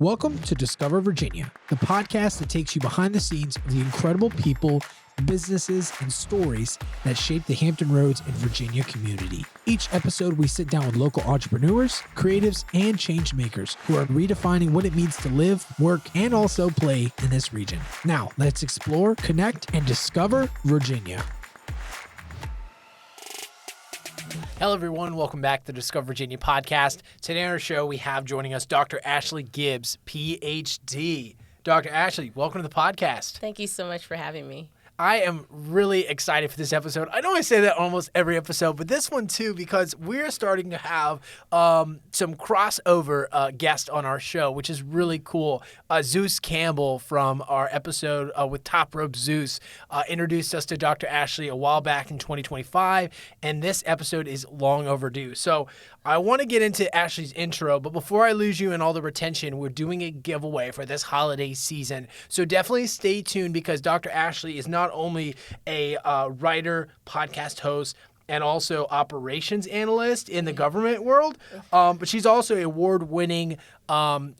Welcome to Discover Virginia, the podcast that takes you behind the scenes of the incredible people, businesses, and stories that shape the Hampton Roads and Virginia community. Each episode, we sit down with local entrepreneurs, creatives, and change makers who are redefining what it means to live, work, and also play in this region. Now, let's explore, connect, and discover Virginia. Hello, everyone. Welcome back to the Discover Virginia podcast. Today on our show, we have joining us Dr. Ashlie Gibbs, PhD. Dr. Ashlie, welcome to the podcast. Thank you so much for having me. I am really excited for this episode. I know I say that almost every episode, but this one too, because we're starting to have some crossover guests on our show, which is really cool. Zeus Campbell from our episode with Top Rope Zeus introduced us to Dr. Ashlie a while back in 2025, and this episode is long overdue. So I want to get into Ashlie's intro, but before I lose you in all the retention, we're doing a giveaway for this holiday season. So definitely stay tuned because Dr. Ashlie is not only a writer, podcast host, and also operations analyst in the government world, but she's also an award-winning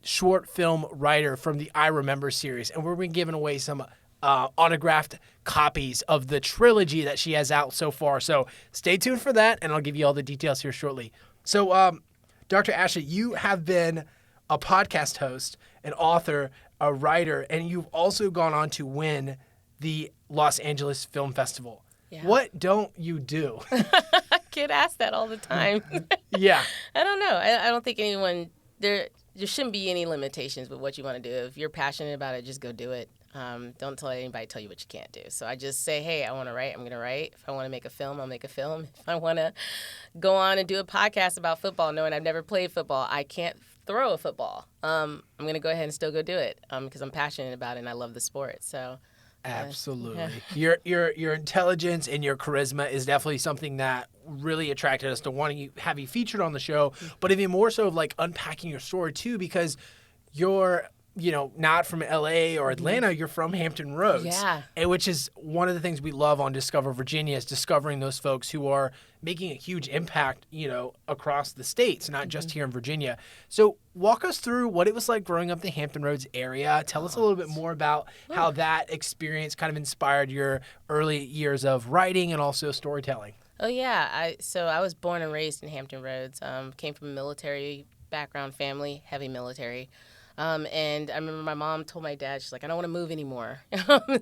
short film writer from the I Remember series. And we're giving away some autographed copies of the trilogy that she has out so far. So stay tuned for that, and I'll give you all the details here shortly. So, Dr. Ashlie, you have been a podcast host, an author, a writer, and you've also gone on to win the Los Angeles Film Festival. Yeah. What don't you do? I get asked that all the time. Yeah. I don't know. I don't think anyone, there shouldn't be any limitations with what you want to do. If you're passionate about it, just go do it. Don't let anybody tell you what you can't do. So I just say, hey, I want to write, I'm going to write. If I want to make a film, I'll make a film. If I want to go on and do a podcast about football, knowing I've never played football, I can't throw a football. I'm going to go ahead and still go do it because I'm passionate about it and I love the sport. So absolutely. Yeah. Your intelligence and your charisma is definitely something that really attracted us to wanting you have you featured on the show, but even more so of like unpacking your story too, because you're not from LA or Atlanta, you're from Hampton Roads. Yeah. And which is one of the things we love on Discover Virginia is discovering those folks who are making a huge impact, across the states, not just here in Virginia. So walk us through what it was like growing up in the Hampton Roads area. Tell us a little bit more about how that experience kind of inspired your early years of writing and also storytelling. Oh, yeah. I was born and raised in Hampton Roads. Came from a military background family, heavy military. And I remember my mom told my dad, she's like, I don't want to move anymore.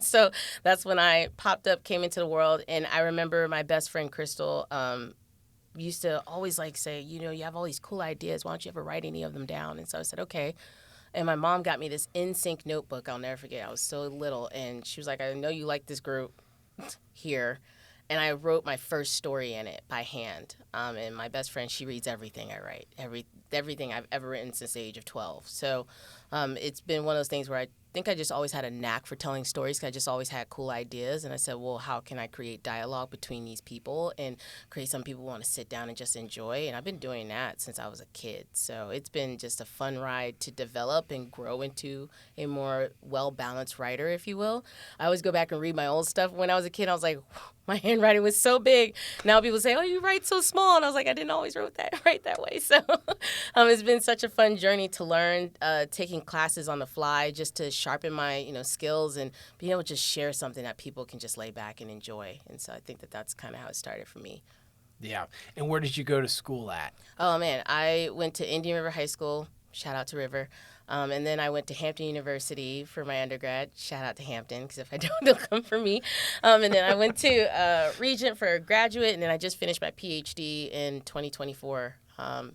So that's when I popped up, came into the world. And I remember my best friend, Crystal, used to always say, you have all these cool ideas. Why don't you ever write any of them down? And so I said, okay. And my mom got me this NSYNC notebook. I'll never forget. I was so little. And she was like, I know you like this group here. And I wrote my first story in it by hand. And my best friend, she reads everything I write, everything I've ever written since the age of 12. So it's been one of those things where I think I just always had a knack for telling stories because I just always had cool ideas. And I said, well, how can I create dialogue between these people and create something people want to sit down and just enjoy? And I've been doing that since I was a kid. So it's been just a fun ride to develop and grow into a more well-balanced writer, if you will. I always go back and read my old stuff. When I was a kid, I was like, my handwriting was so big. Now people say, oh, you write so small. And I was like, I didn't always write that way. So it's been such a fun journey to learn, taking classes on the fly just to sharpen my skills and being able to just share something that people can just lay back and enjoy. And so I think that's kind of how it started for me. Yeah. And where did you go to school at? Oh, man. I went to Indian River High School. Shout out to River. And then I went to Hampton University for my undergrad. Shout out to Hampton, because if I don't, they'll come for me. And then I went to Regent for a graduate, and then I just finished my PhD in 2024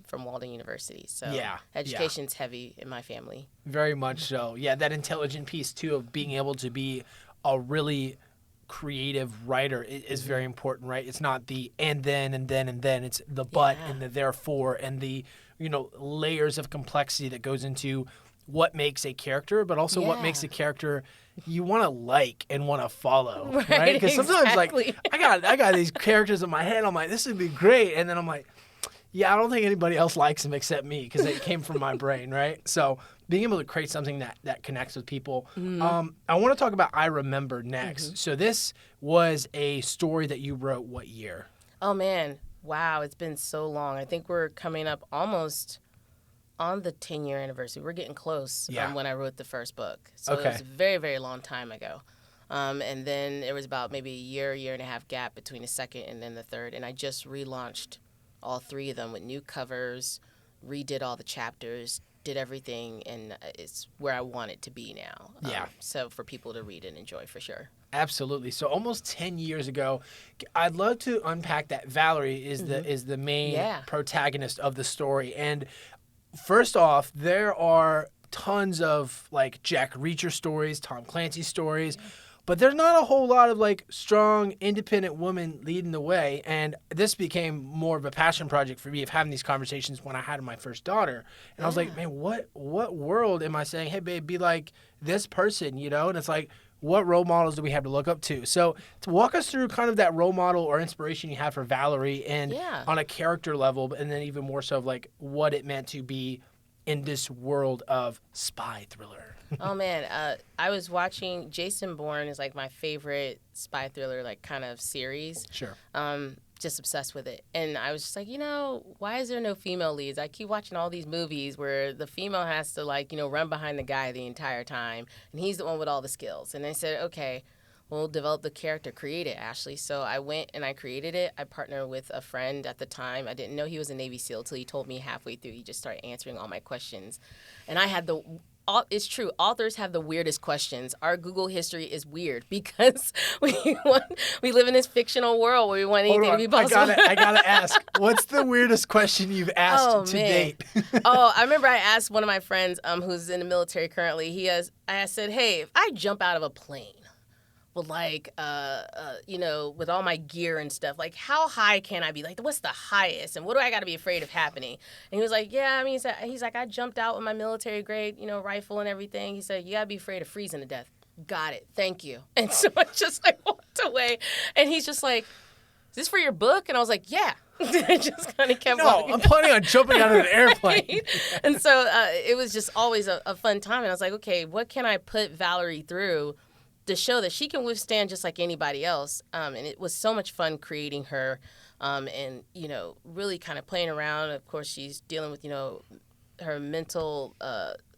from Walden University. So education's heavy in my family. Very much so. Yeah, that intelligent piece, too, of being able to be a really creative writer is very important, right? It's not the and then. It's the but and the therefore and the layers of complexity that goes into what makes a character, but also what makes a character you want to like and want to follow, right? Because sometimes I got these characters in my head, I'm like, this would be great, and then I'm like, yeah, I don't think anybody else likes them except me because it came from my brain, right? So being able to create something that connects with people. I want to talk about I Remember next. So this was a story that you wrote what year? Oh, man. Wow, it's been so long. I think we're coming up almost on the 10-year anniversary. We're getting close when I wrote the first book. So Okay. it was a very, very long time ago. And then there was about maybe a year and a half gap between the second and then the third. And I just relaunched all 3 of them with new covers, redid all the chapters, did everything, and it's where I want it to be now. So for people to read and enjoy for sure. Absolutely. So almost 10 years ago, I'd love to unpack that. Valerie is the main protagonist of the story. And first off, there are tons of like Jack Reacher stories, Tom Clancy stories, but there's not a whole lot of like strong, independent women leading the way. And this became more of a passion project for me of having these conversations when I had my first daughter. And I was like, man, what world am I saying, hey, babe, be like this person, you know? And it's like, what role models do we have to look up to? So to walk us through kind of that role model or inspiration you have for Valerie and on a character level, and then even more so of like what it meant to be in this world of spy thriller. Oh man, I was watching Jason Bourne is like my favorite spy thriller like kind of series. Sure. Just obsessed with it. And I was just like, why is there no female leads? I keep watching all these movies where the female has to like, run behind the guy the entire time and he's the one with all the skills. And I said, okay, we'll develop the character, create it, Ashlie. So I went and I created it. I partnered with a friend at the time. I didn't know he was a Navy SEAL till he told me halfway through. He just started answering all my questions. And I had it's true. Authors have the weirdest questions. Our Google history is weird because we live in this fictional world where we want anything to be possible. I gotta ask, what's the weirdest question you've asked to date? I remember I asked one of my friends who's in the military currently. I said, hey, if I jump out of a plane with like, with all my gear and stuff, like how high can I be? Like, what's the highest? And what do I got to be afraid of happening? And he was like, yeah, I mean, he's like, I jumped out with my military grade, rifle and everything. He said, you got to be afraid of freezing to death. Got it. Thank you. And so I just like walked away and he's just like, is this for your book? And I was like, yeah. I just kind of kept walking. I'm planning on jumping out of an airplane. And so it was just always a fun time. And I was like, okay, what can I put Valerie through to show that she can withstand just like anybody else? And it was so much fun creating her and, really kind of playing around. Of course, she's dealing with, her mental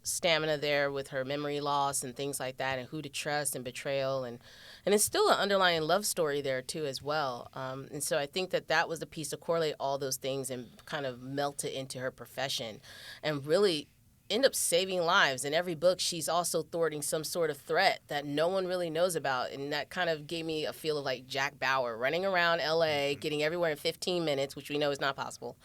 stamina there with her memory loss and things like that and who to trust and betrayal. And it's still an underlying love story there, too, as well. And so I think that was the piece to correlate all those things and kind of melt it into her profession and really end up saving lives. In every book, she's also thwarting some sort of threat that no one really knows about. And that kind of gave me a feel of like Jack Bauer running around L.A., getting everywhere in 15 minutes, which we know is not possible.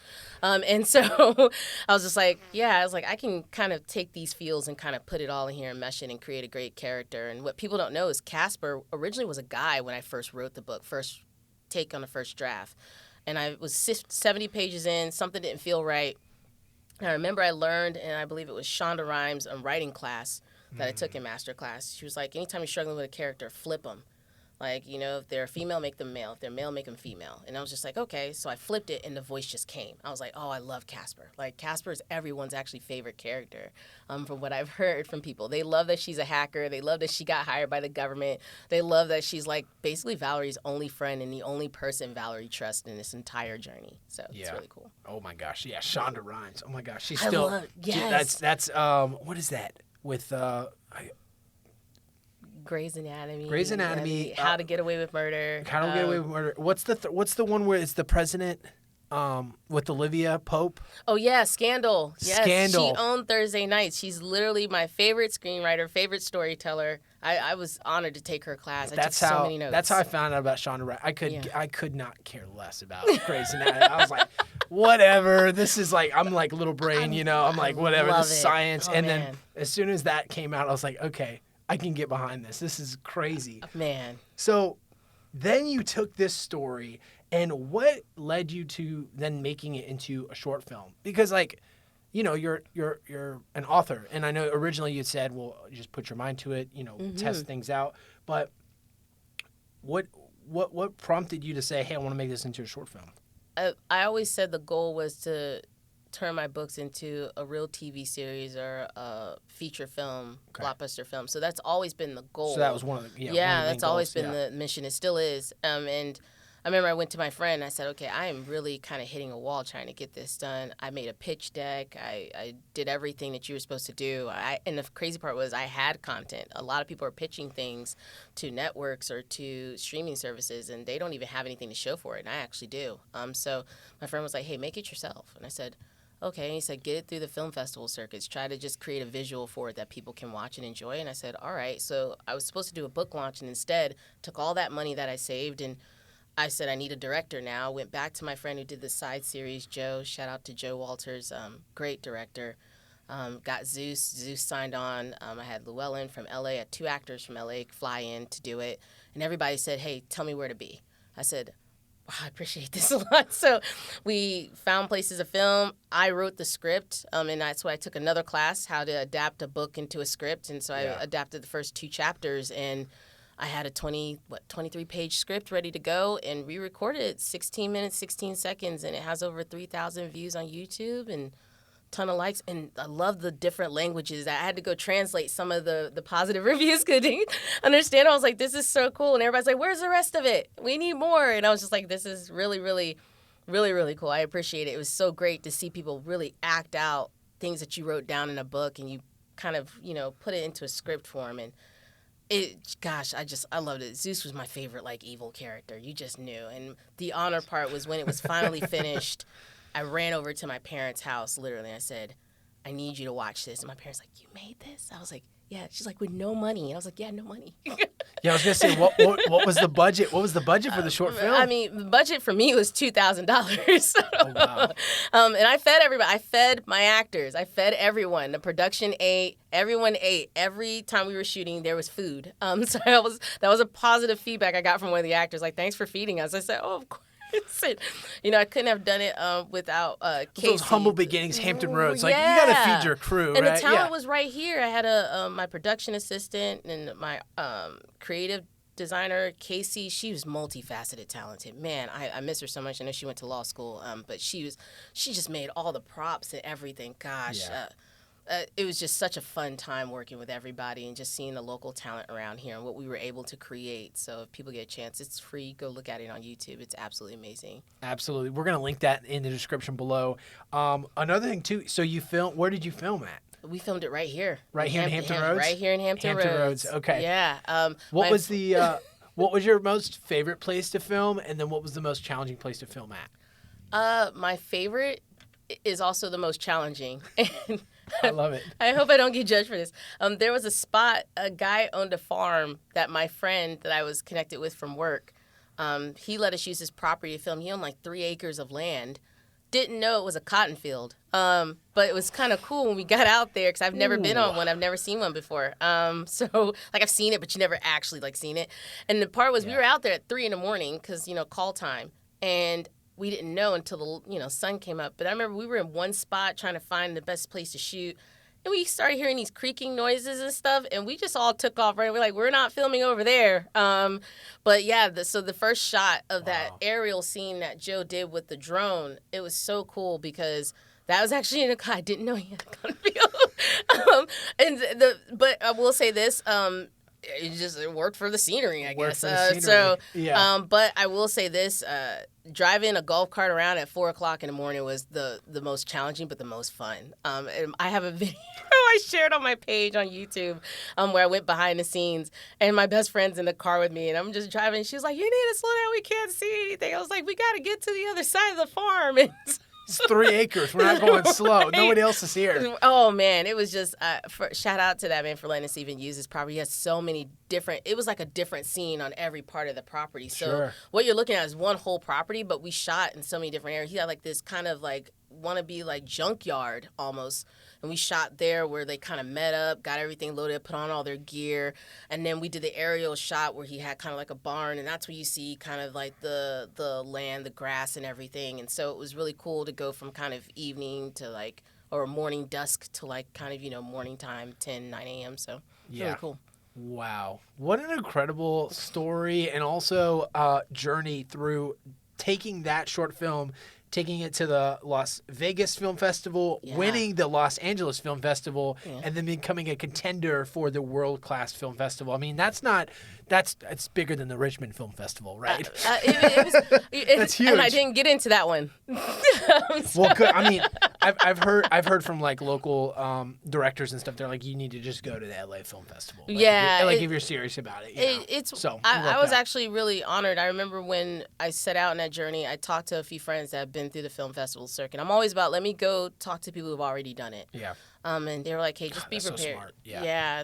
And so I was just like, I can kind of take these feels and kind of put it all in here and mesh it and create a great character. And what people don't know is Casper originally was a guy when I first wrote the book, first take on the first draft. And I was 70 pages in, something didn't feel right. And I remember I learned, and I believe it was Shonda Rhimes' writing class that I took in master class. She was like, anytime you're struggling with a character, flip them. Like, if they're female, make them male. If they're male, make them female. And I was just like, okay. So I flipped it, and the voice just came. I was like, oh, I love Casper. Like, Casper is everyone's actually favorite character from what I've heard from people. They love that she's a hacker. They love that she got hired by the government. They love that she's, like, basically Valerie's only friend and the only person Valerie trusts in this entire journey. So it's really cool. Oh, my gosh. Yeah, Shonda Rhimes. Oh, my gosh. She's still... Yes. That's what is that? With... Grey's Anatomy. Grey's Anatomy. How to Get Away with Murder. How to Get Away with Murder. What's the one where it's the president with Olivia Pope? Oh, yeah, Scandal. Yes, Scandal. She owned Thursday nights. She's literally my favorite screenwriter, favorite storyteller. I was honored to take her class. I took so many notes. That's how I found out about Shonda Rhimes. I could not care less about Grey's Anatomy. I was like, whatever. This is like, I'm like little brain, I'm like, whatever. This is science. And then as soon as that came out, I was like, okay, I can get behind this. This is crazy. Man. So then you took this story, and what led you to then making it into a short film? Because you're an author, and I know originally you said, well, just put your mind to it, test things out. But what prompted you to say, hey, I want to make this into a short film? I always said the goal was to turn my books into a real TV series or a feature film, blockbuster film. So that's always been the goal. So that was one of the that's always been the mission. It still is. And I remember I went to my friend and I said, okay, I am really kind of hitting a wall trying to get this done. I made a pitch deck. I did everything that you were supposed to do. And the crazy part was I had content. A lot of people are pitching things to networks or to streaming services, and they don't even have anything to show for it, and I actually do. So my friend was like, hey, make it yourself. And I said, okay. And he said, get it through the film festival circuits. Try to just create a visual for it that people can watch and enjoy. And I said, all right. So I was supposed to do a book launch, and instead took all that money that I saved, and I said, I need a director now. Went back to my friend who did the side series, Joe. Shout out to Joe Walters, great director. Got Zeus. Zeus signed on. I had Llewellyn from LA. I had 2 actors from LA fly in to do it. And everybody said, hey, tell me where to be. I said, wow, I appreciate this a lot. So we found places to film. I wrote the script, and that's why I took another class, how to adapt a book into a script. And so I adapted the first 2 chapters, and I had a 23-page script ready to go, and we recorded it 16 minutes, 16 seconds, and it has over 3,000 views on YouTube and a ton of likes. And I love the different languages. I had to go translate some of the positive reviews because they understand. I was like, this is so cool. And everybody's like, where's the rest of it? We need more. And I was just like, this is really, really, really, really cool. I appreciate it. It was so great to see people really act out things that you wrote down in a book, and you kind of, put it into a script form. And I loved it. Zeus was my favorite, evil character. You just knew. And the honor part was when it was finally finished, I ran over to my parents' house, literally, and I said, I need you to watch this. And my parents you made this? I was like, yeah. She's like, with no money. And I was like, yeah, no money. Yeah, I was going to say, what was the budget? What was the budget for the short film? I mean, the budget for me was $2,000. Oh, wow. And I fed everybody. I fed my actors. I fed everyone. The production ate. Everyone ate. Every time we were shooting, there was food. So that was a positive feedback I got from one of the actors. Like, thanks for feeding us. I said, oh, of course. I couldn't have done it without Casey. Those humble beginnings, Hampton Roads. You got to feed your crew, and right? the talent was right here. I had my production assistant and my creative designer, Casey. She was multifaceted, talented. Man, I miss her so much. I know she went to law school, but she just made all the props and everything. Gosh. Yeah. It was just such a fun time working with everybody and just seeing the local talent around here and what we were able to create. So if people get a chance, it's free. Go look at it on YouTube. It's absolutely amazing. Absolutely. We're going to link that in the description below. Another thing, too, so where did you film at? We filmed it right here. Right here in Hampton Roads? Right here in Hampton Roads. Okay. Yeah. What was your most favorite place to film, and then what was the most challenging place to film at? My favorite is also the most challenging. I love it. I hope I don't get judged for this. There was a spot, a guy owned a farm that my friend that I was connected with from work, he let us use his property to film. He owned 3 acres of land. Didn't know it was a cotton field. But it was kind of cool when we got out there because I've never been on one. I've never seen one before. So I've seen it, but you never actually seen it. And the part was we were out there at 3 a.m. because, call time. And we didn't know until the sun came up. But I remember we were in one spot trying to find the best place to shoot. And we started hearing these creaking noises and stuff, and we just all took off. Right, we're like, we're not filming over there. But yeah, so the first shot of that aerial scene that Joe did with the drone, it was so cool because that was actually in a car. I didn't know he had a gun field. But I will say this. It worked for the scenery, I guess. But I will say this: driving a golf cart around at 4:00 in the morning was the most challenging, but the most fun. And I have a video I shared on my page on YouTube where I went behind the scenes, and my best friend's in the car with me, and I'm just driving. And she was like, "You need to slow down. We can't see anything." I was like, "We got to get to the other side of the farm." And it's 3 acres. We're not going slow. Right? Nobody else is here. Oh, man. It was just, shout out to that man for letting us even use his property. He has so many different, it was like a different scene on every part of the property. So what you're looking at is one whole property, but we shot in so many different areas. He had this kind of wannabe junkyard almost. And we shot there where they kind of met up, got everything loaded, put on all their gear. And then we did the aerial shot where he had kind of a barn. And that's where you see kind of the land, the grass and everything. And so it was really cool to go from kind of evening to or morning dusk to kind of, morning time, 10, 9 a.m. So it's really cool. Wow. What an incredible story and also journey through taking that short film, taking it to the Las Vegas Film Festival, winning the Los Angeles Film Festival, and then becoming a contender for the World Class Film Festival. I mean, that's bigger than the Richmond Film Festival, right? That's huge. And I didn't get into that one. Well, good. I mean, I've heard from like local directors and stuff. They're like, you need to just go to the LA Film Festival. Like, if you're serious about it. I was actually really honored. I remember when I set out on that journey, I talked to a few friends that have been through the film festival circuit. I'm always about, let me go talk to people who've already done it. Yeah. And they were like, hey, just be prepared. So smart.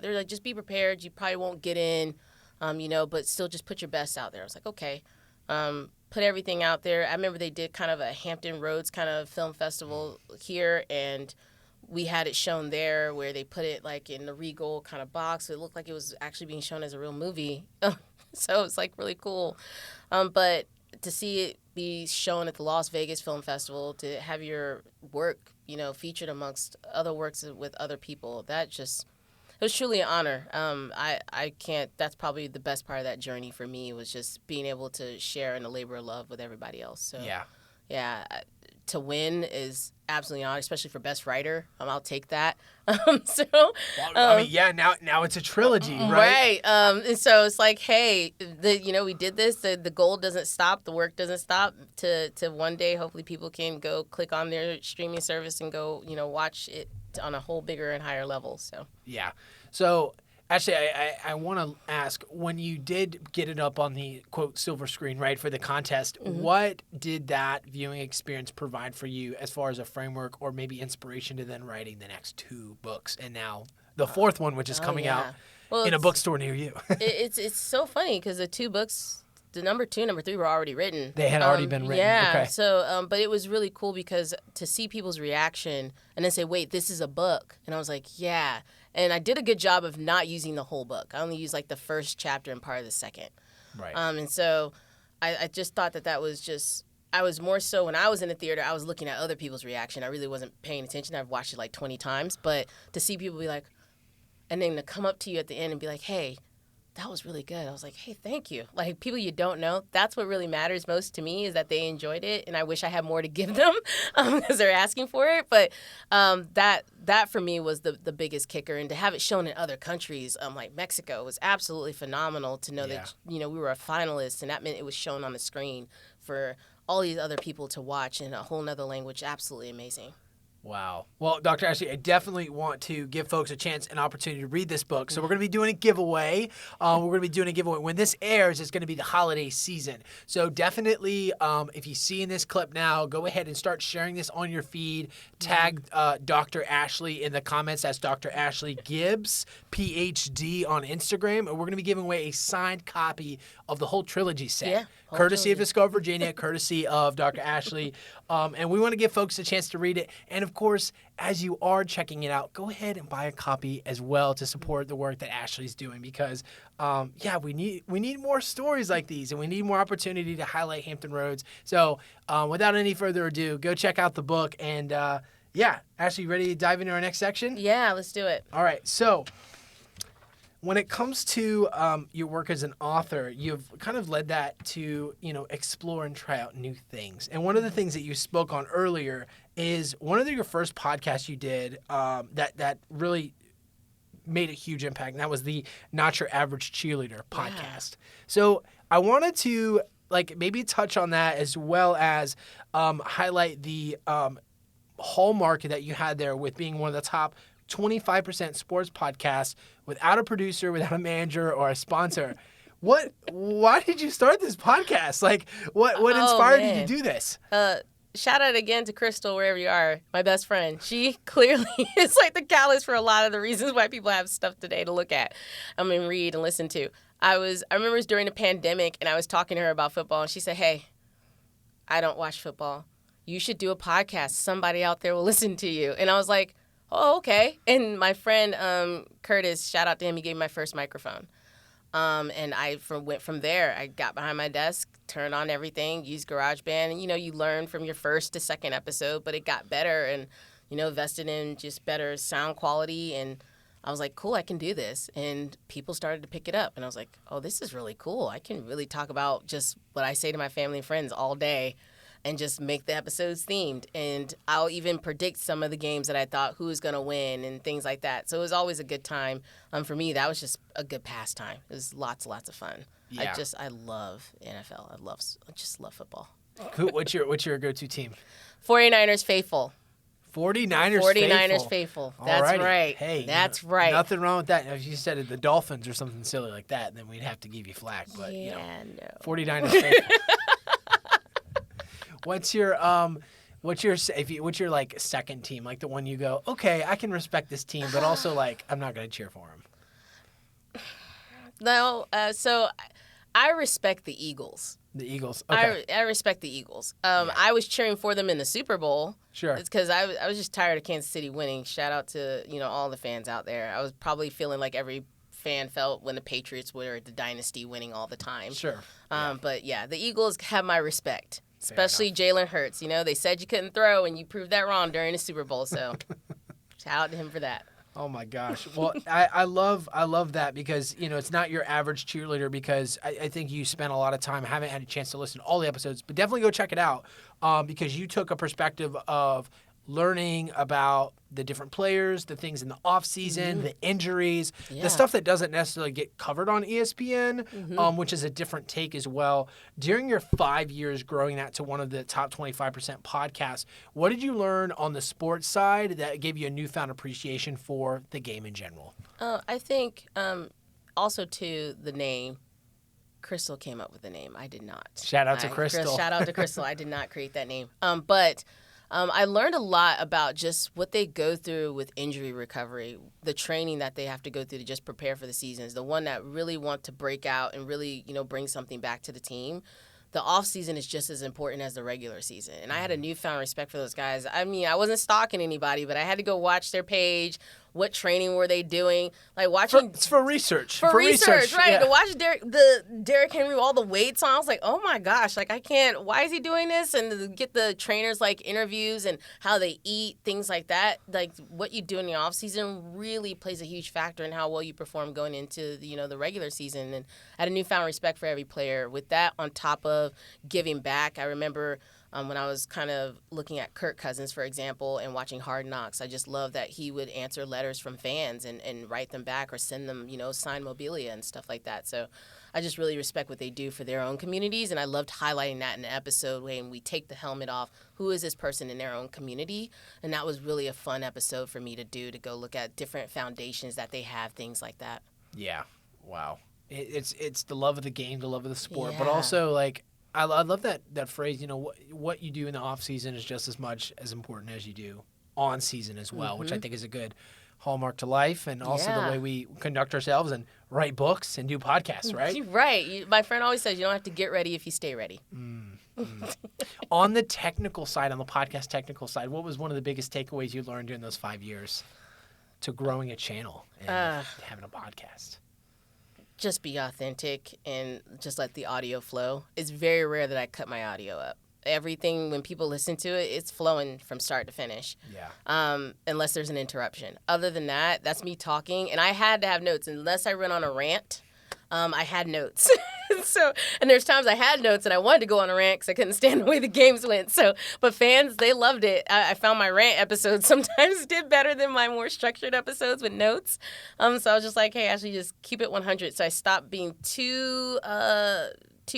They're like, just be prepared. You probably won't get in, but still just put your best out there. I was like, okay. Put everything out there. I remember they did kind of a Hampton Roads kind of film festival here, and we had it shown there where they put it like in the Regal kind of box. So it looked like it was actually being shown as a real movie. So it's like really cool. But to see it be shown at the Las Vegas Film Festival, to have your work, featured amongst other works with other people, it was truly an honor. I can't, that's probably the best part of that journey for me, was just being able to share in the labor of love with everybody else. So to win is absolutely an honor, especially for Best Writer. I'll take that. Now it's a trilogy, right? Right. And so it's like, hey, we did this. The goal doesn't stop. The work doesn't stop. To one day, hopefully, people can go click on their streaming service and go, watch it on a whole bigger and higher level. So actually, I want to ask, when you did get it up on the quote silver screen, right, for the contest, what did that viewing experience provide for you as far as a framework or maybe inspiration to then writing the next 2 books and now the 4th one, which is coming out in a bookstore near you? It's so funny because the 2 books, the number 2, number 3 were already written. They had already been written. Yeah. Okay. So, but it was really cool because to see people's reaction and then say, wait, this is a book. And I was like, yeah. And I did a good job of not using the whole book. I only used like the first chapter and part of the second. Right. And so I just thought that was just, I was more so, when I was in the theater, I was looking at other people's reaction. I really wasn't paying attention. I've watched it like 20 times. But to see people be like, and then to come up to you at the end and be like, hey, that was really good. I was like, hey, thank you. Like, people you don't know, that's what really matters most to me, is that they enjoyed it. And I wish I had more to give them because they're asking for it. But that for me was the biggest kicker. And to have it shown in other countries, like Mexico, was absolutely phenomenal to know that, we were a finalist. And that meant it was shown on the screen for all these other people to watch in a whole nother language. Absolutely amazing. Wow. Well, Dr. Ashlie, I definitely want to give folks a chance, an opportunity to read this book. So we're going to be doing a giveaway. When this airs, it's going to be the holiday season. So definitely, if you see in this clip now, go ahead and start sharing this on your feed. Tag Dr. Ashlie in the comments. That's Dr. Ashlie Gibbs, PhD, on Instagram. And we're going to be giving away a signed copy of the whole trilogy set. Courtesy of Discover Virginia, courtesy of Dr. Ashlie. And we want to give folks a chance to read it. And of course, as you are checking it out, go ahead and buy a copy as well to support the work that Ashley's doing, because we need more stories like these, and we need more opportunity to highlight Hampton Roads. So without any further ado, go check out the book. And Ashlie, ready to dive into our next section? Yeah, let's do it. All right. So when it comes to your work as an author, you've kind of led that to, explore and try out new things. And one of the things that you spoke on earlier is one of your first podcasts you did that really made a huge impact, and that was the Not Your Average Cheerleader podcast. So I wanted to maybe touch on that, as well as highlight the hallmark that you had there with being one of the top 25% sports podcasts without a producer, without a manager, or a sponsor. Why did you start this podcast? What inspired you to do this? Shout out again to Crystal, wherever you are, my best friend. She clearly is like the catalyst for a lot of the reasons why people have stuff today to look at, read and listen to. I remember it was during the pandemic, and I was talking to her about football, and she said, hey, I don't watch football. You should do a podcast. Somebody out there will listen to you. And I was like, oh, okay. And my friend Curtis, shout out to him, he gave me my first microphone. And I went from there. I got behind my desk, turned on everything, used GarageBand. And, you learn from your first to second episode, but it got better and, invested in just better sound quality. And I was like, cool, I can do this. And people started to pick it up. And I was like, oh, this is really cool. I can really talk about just what I say to my family and friends all day. and just make the episodes themed. And I'll even predict some of the games that I thought who was going to win and things like that. So it was always a good time. For me, that was just a good pastime. It was lots of fun. Yeah. I love NFL. I just love football. What's your go-to team? 49ers faithful. 49ers faithful. That's Alrighty. right. Hey, that's right. Nothing wrong with that. If you said the Dolphins or something silly like that, then we'd have to give you flack. But no. 49ers faithful. What's your like second team, like the one you go, okay, I can respect this team, but also like I'm not going to cheer for them? No, so I respect the Eagles. The Eagles. Okay. I respect the Eagles. I was cheering for them in the Super Bowl. Sure. It's because I was just tired of Kansas City winning. Shout out to all the fans out there. I was probably feeling like every fan felt when the Patriots were the dynasty winning all the time. Sure. But yeah, the Eagles have my respect. Especially Jalen Hurts. They said you couldn't throw, and you proved that wrong during the Super Bowl. So, shout out to him for that. Oh my gosh! Well, I love that because it's not your average cheerleader, because I think you spent a lot of time. I haven't had a chance to listen to all the episodes, but definitely go check it out because you took a perspective of learning about the different players, the things in the off season, the injuries, the stuff that doesn't necessarily get covered on ESPN, which is a different take as well. During your 5 years growing that to one of the top 25% podcasts, what did you learn on the sports side that gave you a newfound appreciation for the game in general? I think also to the name. Crystal came up with the name. I did not. Shout out to Crystal. Shout out to Crystal. I did not create that name. But I learned a lot about just what they go through with injury recovery, the training that they have to go through to just prepare for the seasons, the one that really want to break out and really, bring something back to the team. The off season is just as important as the regular season. And I had a newfound respect for those guys. I mean, I wasn't stalking anybody, but I had to go watch their page. What training were they doing? Like watching it's for research. For research, right? Yeah. To watch Derrick Henry with all the weights on, I was like, oh my gosh, like I can't. Why is he doing this? And to get the trainers like interviews and how they eat, things like that. Like what you do in the off season really plays a huge factor in how well you perform going into the regular season. And I had a newfound respect for every player. With that, on top of giving back, I remember. When I was kind of looking at Kirk Cousins, for example, and watching Hard Knocks, I just love that he would answer letters from fans and write them back or send them, signed memorabilia and stuff like that. So I just really respect what they do for their own communities, and I loved highlighting that in the episode when we take the helmet off. Who is this person in their own community? And that was really a fun episode for me to do, to go look at different foundations that they have, things like that. Yeah. Wow. It's the love of the game, the love of the sport, but also like, I love that phrase, what you do in the off season is just as much as important as you do on season as well, which I think is a good hallmark to life, and also the way we conduct ourselves and write books and do podcasts, right? Right. My friend always says you don't have to get ready if you stay ready. On the technical side, on the podcast technical side, what was one of the biggest takeaways you learned during those 5 years to growing a channel and having a podcast? Just be authentic and just let the audio flow. It's very rare that I cut my audio up. Everything, when people listen to it, it's flowing from start to finish. Yeah. Unless there's an interruption. Other than that, that's me talking. And I had to have notes. Unless I went on a rant, I had notes. And there's times I had notes and I wanted to go on a rant because I couldn't stand the way the games went. But fans, they loved it. I found my rant episodes sometimes did better than my more structured episodes with notes. So I was just like, hey, Ashlie, just keep it 100. So I stopped being too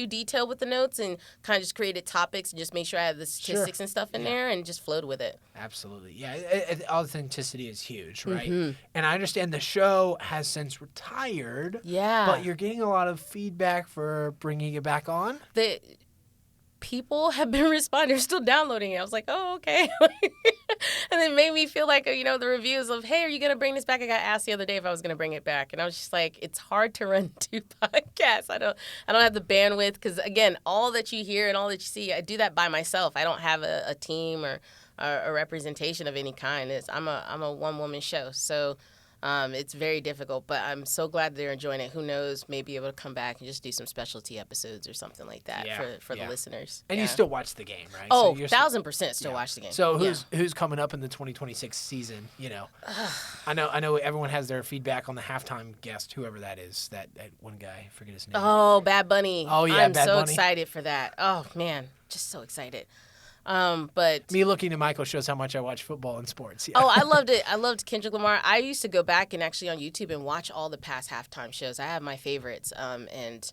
detailed with the notes and kind of just created topics and just made sure I had the statistics and stuff in there and just flowed with it. Absolutely. Yeah. Authenticity is huge, right? And I understand the show has since retired. Yeah. But you're getting a lot of feedback for bringing it back on. People have been responding. They're still downloading it. I was like, oh, okay. And it made me feel like, the reviews of, hey, are you going to bring this back? I got asked the other day if I was going to bring it back. And I was just like, it's hard to run 2 podcasts. I don't have the bandwidth because, again, all that you hear and all that you see, I do that by myself. I don't have a team or a representation of any kind. I'm a one-woman show. So it's very difficult, but I'm so glad they're enjoying it. Who knows, maybe able to come back and just do some specialty episodes or something like that for the listeners. And you still watch the game, right? Oh, 1,000% still watch the game. So who's coming up in the 2026 season? I know everyone has their feedback on the halftime guest, whoever that is, that one guy, I forget his name. Oh, Bad Bunny. Oh, yeah, I'm Bad so Bunny. excited for that. Oh, man, just so excited. But Me looking to Michael shows how much I watch football and sports. Yeah. oh, I loved it. I loved Kendrick Lamar. I used to go back and actually on YouTube and watch all the past halftime shows. I have my favorites, and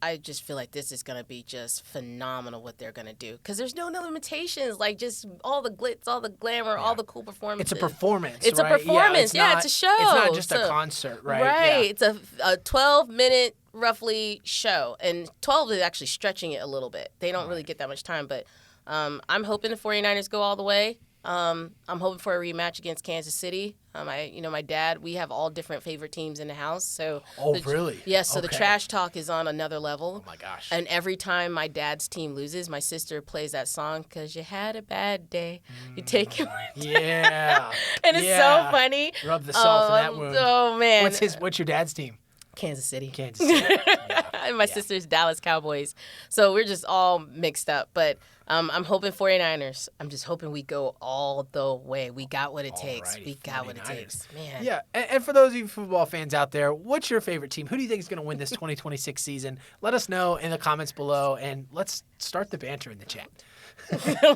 I just feel like this is gonna be just phenomenal what they're gonna do because there's no limitations. Like just all the glitz, all the glamour, all the cool performances. It's a performance. It's right? a performance. Yeah, it's a show. It's not just a concert, right? Right. Yeah. It's a 12-minute roughly show, and 12 is actually stretching it a little bit. They don't really get that much time, but I'm hoping the 49ers go all the way. I'm hoping for a rematch against Kansas City. My dad, we have all different favorite teams in the house. So really? Yes, so the Okay. trash talk is on another level. Oh my gosh. And every time my dad's team loses, my sister plays that song, "'Cause you had a bad day. You take it." Yeah. And it's so funny. Rub the salt in that wound. Oh, man. What's your dad's team? Kansas City. Kansas City. Yeah. And my sister's Dallas Cowboys. So we're just all mixed up. But I'm hoping 49ers. I'm just hoping we go all the way. We got what it takes. Alrighty, We got what it 49ers. takes. Man. Yeah, and for those of you football fans out there, what's your favorite team? Who do you think is going to win this 2026 season? Let us know in the comments below, and let's start the banter in the chat.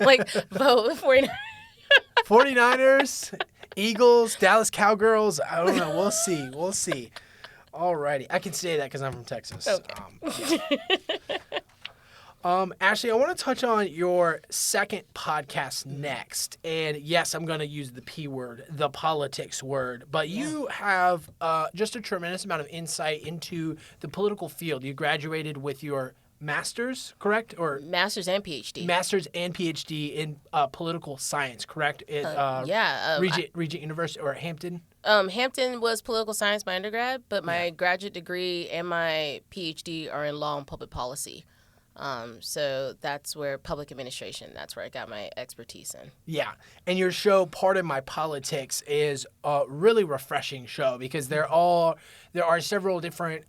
Like, vote 49ers. 49ers, Eagles, Dallas Cowgirls. I don't know. We'll see. We'll see. Alrighty. I can say that because I'm from Texas. Okay. Ashlie, I want to touch on your second podcast next. And yes, I'm going to use the P word, the politics word. But you have just a tremendous amount of insight into the political field. You graduated with your master's, correct? Or Masters and PhD. master's and PhD in political science, correct? At Regent University or Hampton? Hampton was political science, my undergrad, but my graduate degree and my PhD are in law and public policy. So that's where public administration, that's where I got my expertise in. Yeah. And your show, Pardon My Politics, is a really refreshing show because there are several different,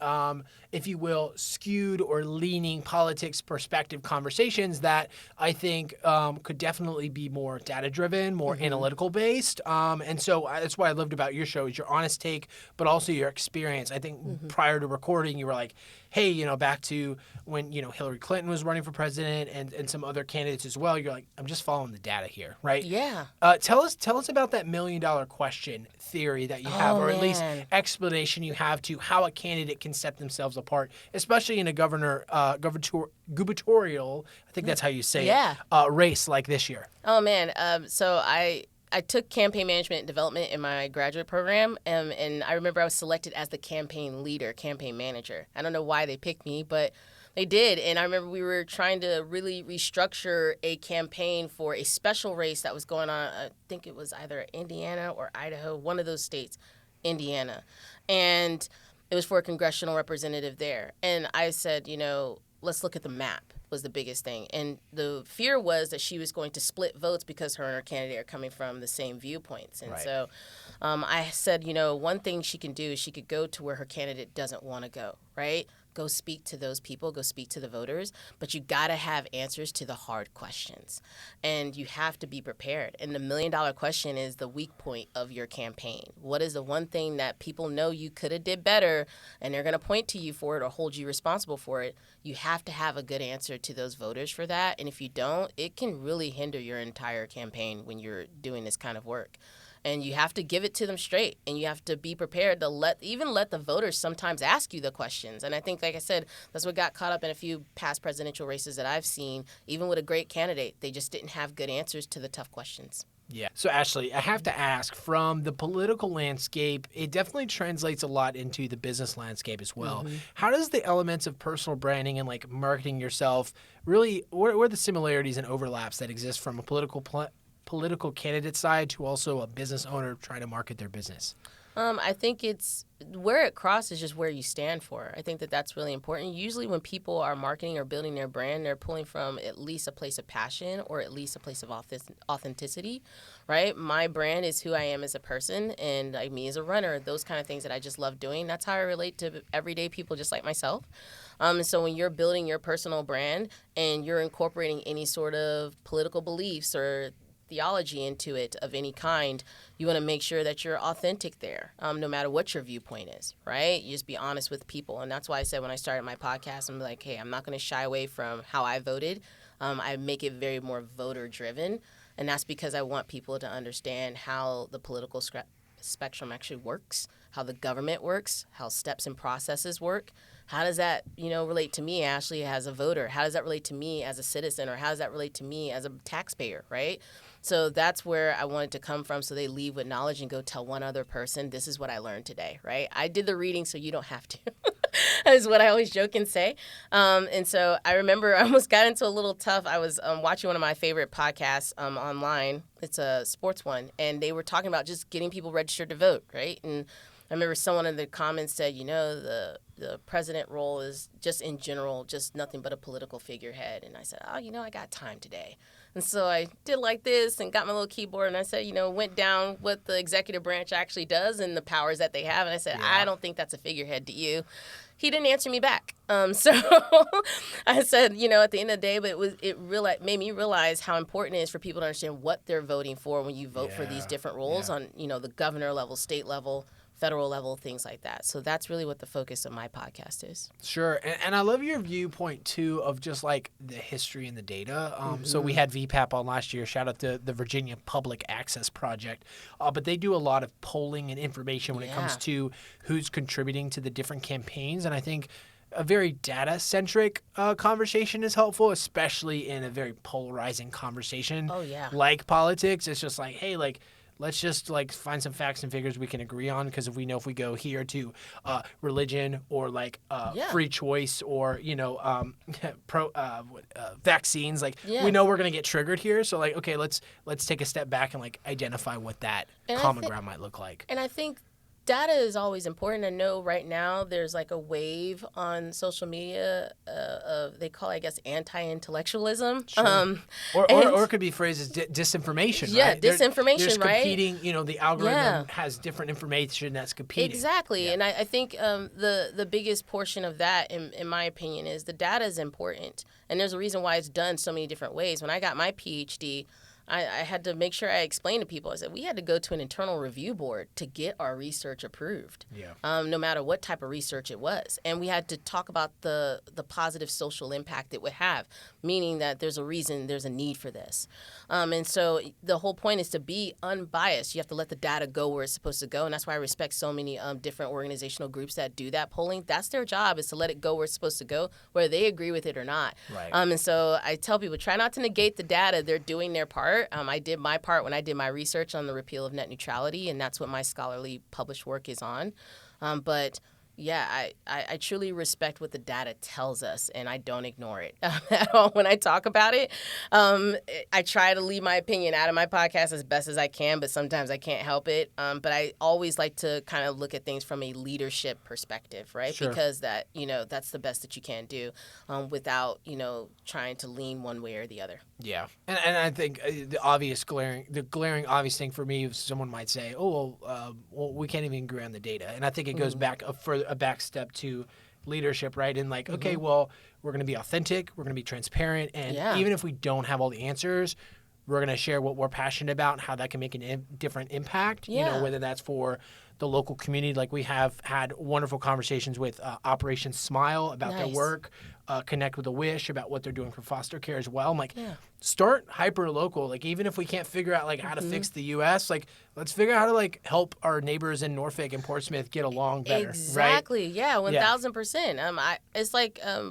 if you will, skewed or leaning politics perspective conversations that I think could definitely be more data-driven, more analytical based. And so that's what I loved about your show is your honest take, but also your experience. I think prior to recording, you were like, hey, back to when, Hillary Clinton was running for president and some other candidates as well. You're like, I'm just following the data here, right? Yeah. Tell us about that $1 million question theory that you have, or at least explanation you have to how a candidate can set themselves apart, especially in a gubernatorial, I think that's how you say it, race like this year. Oh, man. So I took campaign management and development in my graduate program, and I remember I was selected as the campaign leader, campaign manager. I don't know why they picked me, but they did. And I remember we were trying to really restructure a campaign for a special race that was going on. I think it was either Indiana or Idaho, one of those states, Indiana. And it was for a congressional representative there. And I said, let's look at the map was the biggest thing. And the fear was that she was going to split votes because her and her candidate are coming from the same viewpoints. And so I said, one thing she can do is she could go to where her candidate doesn't want to go, right? Go speak to those people, go speak to the voters, but you got to have answers to the hard questions. And you have to be prepared. And the $1 million question is the weak point of your campaign. What is the one thing that people know you could have did better and they're going to point to you for it or hold you responsible for it? You have to have a good answer to those voters for that. And if you don't, it can really hinder your entire campaign when you're doing this kind of work. And you have to give it to them straight, and you have to be prepared to let the voters sometimes ask you the questions. And I think, like I said, that's what got caught up in a few past presidential races that I've seen. Even with a great candidate, they just didn't have good answers to the tough questions. Yeah. So, Ashlie, I have to ask, from the political landscape, it definitely translates a lot into the business landscape as well. How does the elements of personal branding and marketing yourself really, what are the similarities and overlaps that exist from a political candidate side to also a business owner trying to market their business? I think it's where it crosses just where you stand for. I think that's really important. Usually when people are marketing or building their brand, they're pulling from at least a place of passion or at least a place of authenticity, right? My brand is who I am as a person and me as a runner, those kind of things that I just love doing. That's how I relate to everyday people just like myself. So when you're building your personal brand and you're incorporating any sort of political beliefs or theology into it of any kind, you want to make sure that you're authentic there, no matter what your viewpoint is, right? You just be honest with people. And that's why I said when I started my podcast, I'm like, hey, I'm not going to shy away from how I voted. I make it very more voter driven. And that's because I want people to understand how the political spectrum actually works, how the government works, how steps and processes work. How does that, relate to me, Ashlie, as a voter? How does that relate to me as a citizen? Or how does that relate to me as a taxpayer, right? So that's where I wanted to come from, so they leave with knowledge and go tell one other person, this is what I learned today, right? I did the reading so you don't have to, is what I always joke and say. And so I remember I almost got into a little tough. I was watching one of my favorite podcasts online. It's a sports one, and they were talking about just getting people registered to vote, right? And I remember someone in the comments said, the president role is just in general, just nothing but a political figurehead. And I said, I got time today. And so I did like this and got my little keyboard and I said, went down what the executive branch actually does and the powers that they have. And I said, I don't think that's a figurehead to you. He didn't answer me back. So I said, at the end of the day, but it made me realize how important it is for people to understand what they're voting for when you vote for these different roles on, the governor level, state level, federal level, things like that. So that's really what the focus of my podcast is. Sure. And I love your viewpoint, too, of just like the history and the data. So we had VPAP on last year. Shout out to the Virginia Public Access Project. But they do a lot of polling and information when it comes to who's contributing to the different campaigns. And I think a very data-centric conversation is helpful, especially in a very polarizing conversation like politics. It's just like, hey, let's just find some facts and figures we can agree on, because if we go here to religion or free choice or vaccines, we know we're gonna get triggered here. So okay, let's take a step back and identify what that common ground might look like. And I think data is always important. I know right now there's a wave on social media of, they call it, I guess, anti-intellectualism. Sure. Or it could be phrased as disinformation, right? Disinformation, there's right? Competing, the algorithm has different information that's competing. Exactly. Yeah. And I think the biggest portion of that, in my opinion, is the data is important. And there's a reason why it's done so many different ways. When I got my PhD, I had to make sure I explained to people. I said, we had to go to an internal review board to get our research approved, no matter what type of research it was. And we had to talk about the positive social impact it would have, meaning that there's a reason, there's a need for this. And so the whole point is to be unbiased. You have to let the data go where it's supposed to go. And that's why I respect so many different organizational groups that do that polling. That's their job, is to let it go where it's supposed to go, whether they agree with it or not. Right. And so I tell people, try not to negate the data. They're doing their part. I did my part when I did my research on the repeal of net neutrality, and that's what my scholarly published work is on. But yeah, I truly respect what the data tells us, and I don't ignore it at all when I talk about it. I try to leave my opinion out of my podcast as best as I can, but sometimes I can't help it. But I always like to kind of look at things from a leadership perspective, right? Sure. Because that's the best that you can do without, trying to lean one way or the other. Yeah. And I think the glaring obvious thing for me is someone might say, well, we can't even agree on the data. And I think it goes back a back step to leadership, right? And okay, well, we're going to be authentic, we're going to be transparent, and even if we don't have all the answers, we're going to share what we're passionate about and how that can make a different impact, whether that's for the local community. We have had wonderful conversations with Operation Smile about their work, Connect with a Wish about what they're doing for foster care as well. I'm start hyper local. Even if we can't figure out how to fix the U.S., let's figure out how to help our neighbors in Norfolk and Portsmouth get along better. Exactly. Right? Yeah, 1,000%. It's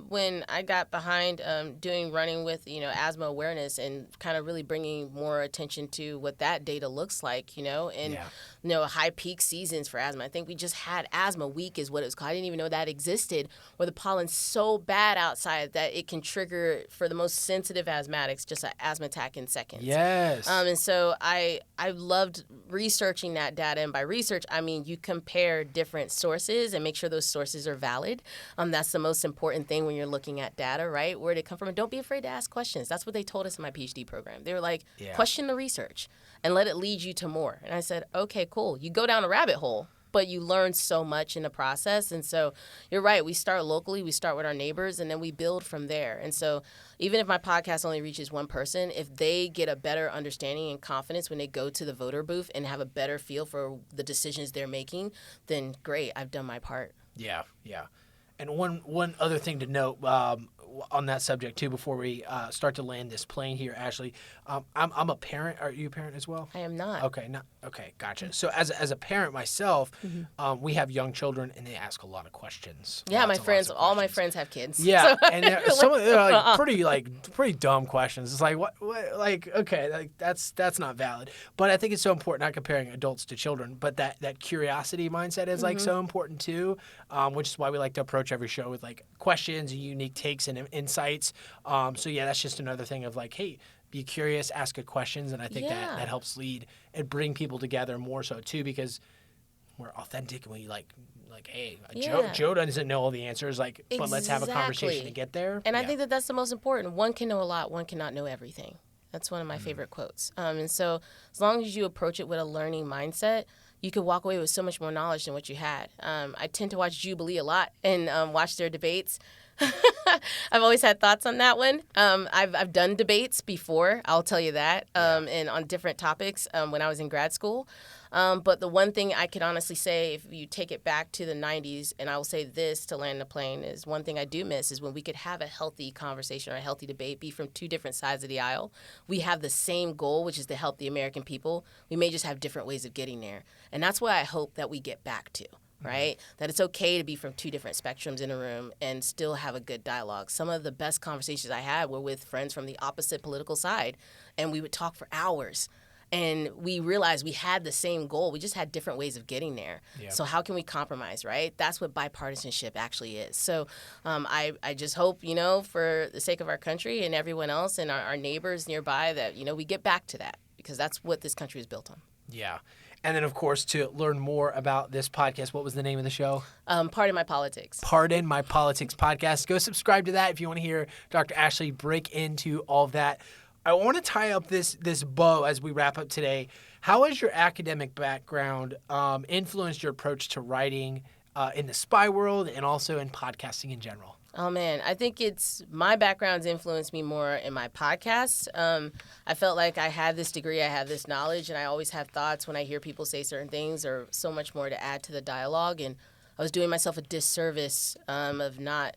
when I got behind running with asthma awareness and kind of really bringing more attention to what that data looks like, and high peak seasons for asthma. I think we just had asthma week is what it was called. I didn't even know that existed, where the pollen's so bad outside that it can trigger, for the most sensitive asthmatics, just an asthma attack in seconds. Yes. And so I loved researching that data. And by research, I mean you compare different sources and make sure those sources are valid. That's the most important thing when you're looking at data, right? Where did it come from? And don't be afraid to ask questions. That's what they told us in my PhD program. They were like, question the research and let it lead you to more. And I said, okay, cool. You go down a rabbit hole, but you learn so much in the process. And so you're right. We start locally. We start with our neighbors, and then we build from there. And so even if my podcast only reaches one person, if they get a better understanding and confidence when they go to the voter booth and have a better feel for the decisions they're making, then great, I've done my part. Yeah. And one other thing to note on that subject too, before we start to land this plane here, Ashlie, I'm a parent. Are you a parent as well? I am not. Okay, gotcha. So as a parent myself, we have young children, and they ask a lot of questions. Yeah, all my friends have kids. Yeah, so. And some of them are pretty dumb questions. It's like what okay, like that's not valid. But I think it's so important, not comparing adults to children, but that curiosity mindset is like so important too, which is why we like to approach every show with like questions and unique takes and insights. So yeah, that's just another thing of like, hey, be curious, ask good questions, and I think that helps lead and bring people together more so too, because we're authentic and we like hey, Joe doesn't know all the answers, like, but let's have a conversation to get there. And I think that's the most important. One can know a lot, one cannot know everything. That's one of my favorite quotes. And so as long as you approach it with a learning mindset, you could walk away with so much more knowledge than what you had. I tend to watch Jubilee a lot and watch their debates. I've always had thoughts on that one. I've done debates before, I'll tell you that, and on different topics when I was in grad school. But the one thing I could honestly say, if you take it back to the 90s, and I will say this to land the plane, is one thing I do miss is when we could have a healthy conversation or a healthy debate, be from two different sides of the aisle. We have the same goal, which is to help the American people. We may just have different ways of getting there. And that's what I hope that we get back to. Right? That it's okay to be from two different spectrums in a room and still have a good dialogue. Some of the best conversations I had were with friends from the opposite political side, and we would talk for hours. And we realized we had the same goal. We just had different ways of getting there. Yep. So how can we compromise, right? That's what bipartisanship actually is. So I just hope, for the sake of our country and everyone else and our neighbors nearby that, we get back to that, because that's what this country is built on. Yeah. And then, of course, to learn more about this podcast, what was the name of the show? Pardon My Politics. Pardon My Politics podcast. Go subscribe to that if you want to hear Dr. Ashlie break into all of that. I want to tie up this bow as we wrap up today. How has your academic background influenced your approach to writing in the spy world and also in podcasting in general? Oh, man, I think my background's influenced me more in my podcasts. I felt like I had this degree, I had this knowledge, and I always have thoughts when I hear people say certain things or so much more to add to the dialogue. And I was doing myself a disservice of not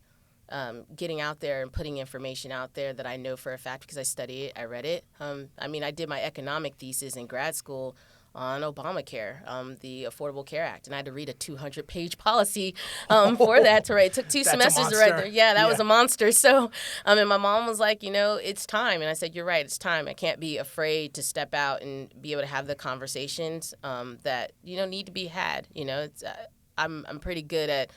getting out there and putting information out there that I know for a fact because I studied it, I read it. I did my economic thesis in grad school on Obamacare, the Affordable Care Act, and I had to read a 200-page policy for that to write. It took 2 semesters to write there. Yeah, that was a monster. So, and my mom was like, it's time. And I said, you're right, it's time. I can't be afraid to step out and be able to have the conversations that, need to be had. I'm pretty good at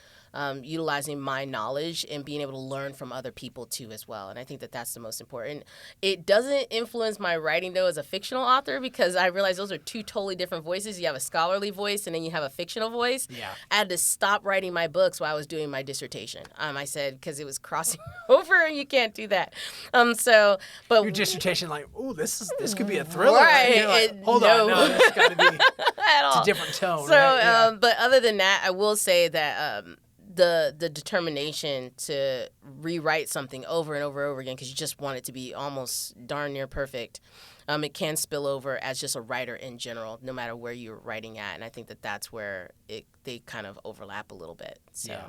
utilizing my knowledge and being able to learn from other people too as well. And I think that's the most important. It doesn't influence my writing though as a fictional author, because I realize those are two totally different voices. You have a scholarly voice and then you have a fictional voice. Yeah. I had to stop writing my books while I was doing my dissertation. I said, because it was crossing over and you can't do that. But your dissertation, this could be a thriller. Right. Hold on, no, it's got to be it's a different tone. So, right? Yeah. But other than that, I will say that the determination to rewrite something over and over and over again because you just want it to be almost darn near perfect, it can spill over as just a writer in general, no matter where you're writing at. And I think that's where they kind of overlap a little bit. So. Yeah.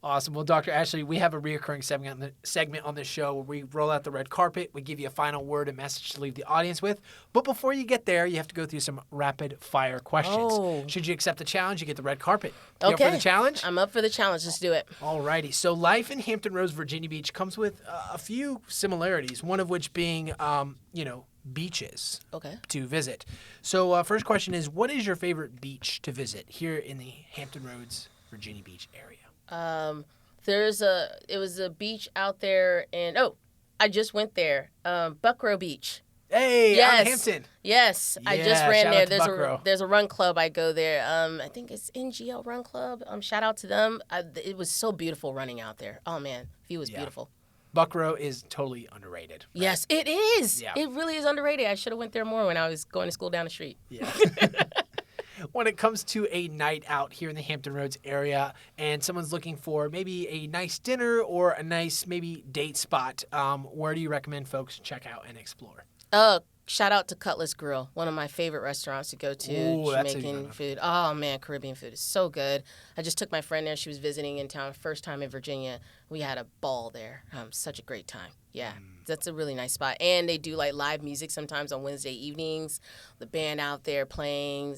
Awesome. Well, Dr. Ashlie, we have a reoccurring segment on this show where we roll out the red carpet. We give you a final word and message to leave the audience with. But before you get there, you have to go through some rapid-fire questions. Oh. Should you accept the challenge, you get the red carpet. You up for the challenge? I'm up for the challenge. Let's do it. All righty. So life in Hampton Roads, Virginia Beach comes with a few similarities, one of which being, beaches to visit. So first question is, what is your favorite beach to visit here in the Hampton Roads, Virginia Beach area? It was a beach out there I just went there. Buckrow Beach. Hey, yes. out in Hampton. Yes, yeah, I just ran there. There's a run club. I go there. I think it's NGL Run Club. Shout out to them. It was so beautiful running out there. Oh man, view was beautiful. Buckrow is totally underrated. Right? Yes, it is. Yeah. It really is underrated. I should have went there more when I was going to school down the street. Yeah. When it comes to a night out here in the Hampton Roads area and someone's looking for maybe a nice dinner or a nice maybe date spot, where do you recommend folks check out and explore? Shout out to Cutlass Grill, one of my favorite restaurants to go to. Ooh, that's a good Jamaican one. food. Oh man, Caribbean food is so good. I just took my friend there. She was visiting in town, first time in Virginia. We had a ball there. Such a great time. Yeah, that's a really nice spot. And they do like live music sometimes on Wednesday evenings. The band out there playing,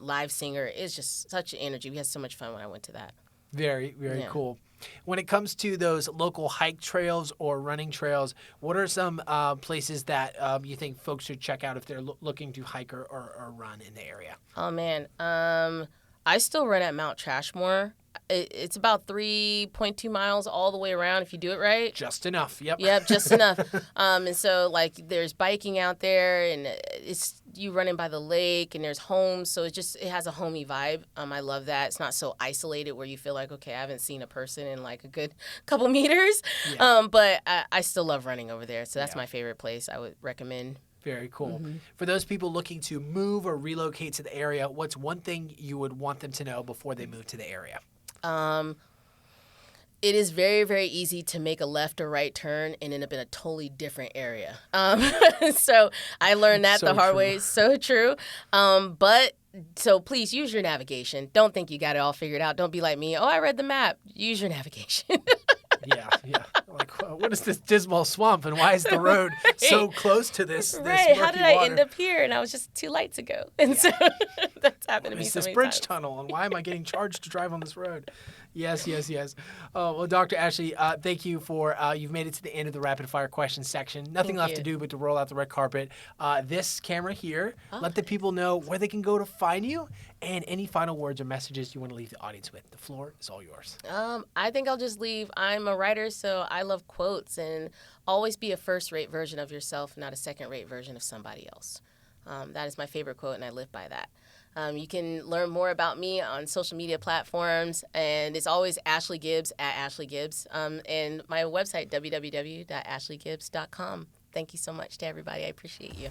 live singer. It's just such an energy. We had so much fun when I went to that. Very, very cool. When it comes to those local hike trails or running trails, what are some places that you think folks should check out if they're looking to hike or run in the area? Oh man, I still run at Mount Trashmore. It's about 3.2 miles all the way around if you do it right. Just enough. Yep. Yep, just enough. And so like there's biking out there, and it's you running by the lake, and there's homes, so it has a homey vibe. I love that. It's not so isolated where you feel like, okay, I haven't seen a person in like a good couple meters. Yeah. But I still love running over there, so that's my favorite place I would recommend. Very cool. For those people looking to move or relocate to the area, what's one thing you would want them to know before they move to the area? It is very, very easy to make a left or right turn and end up in a totally different area. So I learned that the hard way. So true. So please use your navigation. Don't think you got it all figured out. Don't be like me. Oh, I read the map. Use your navigation. Yeah. Like, what is this dismal swamp, and why is the road so close to this Right. How murky did I water? end up here? And I was just 2 lights ago. And so that's happened to me It's so this many bridge times. tunnel, and why am I getting charged to drive on this road? Yes. Well, Dr. Ashlie, thank you for you've made it to the end of the rapid fire question section. Nothing left to do but to roll out the red carpet. This camera here, let the people know where they can go to find you, and any final words or messages you want to leave the audience with. The floor is all yours. I think I'll just leave. I'm a writer, so I love quotes, and always be a first-rate version of yourself, not a second-rate version of somebody else. That is my favorite quote, and I live by that. You can learn more about me on social media platforms, and it's always Ashlie Gibbs at Ashlie Gibbs, and my website, www.ashleygibbs.com. Thank you so much to everybody. I appreciate you.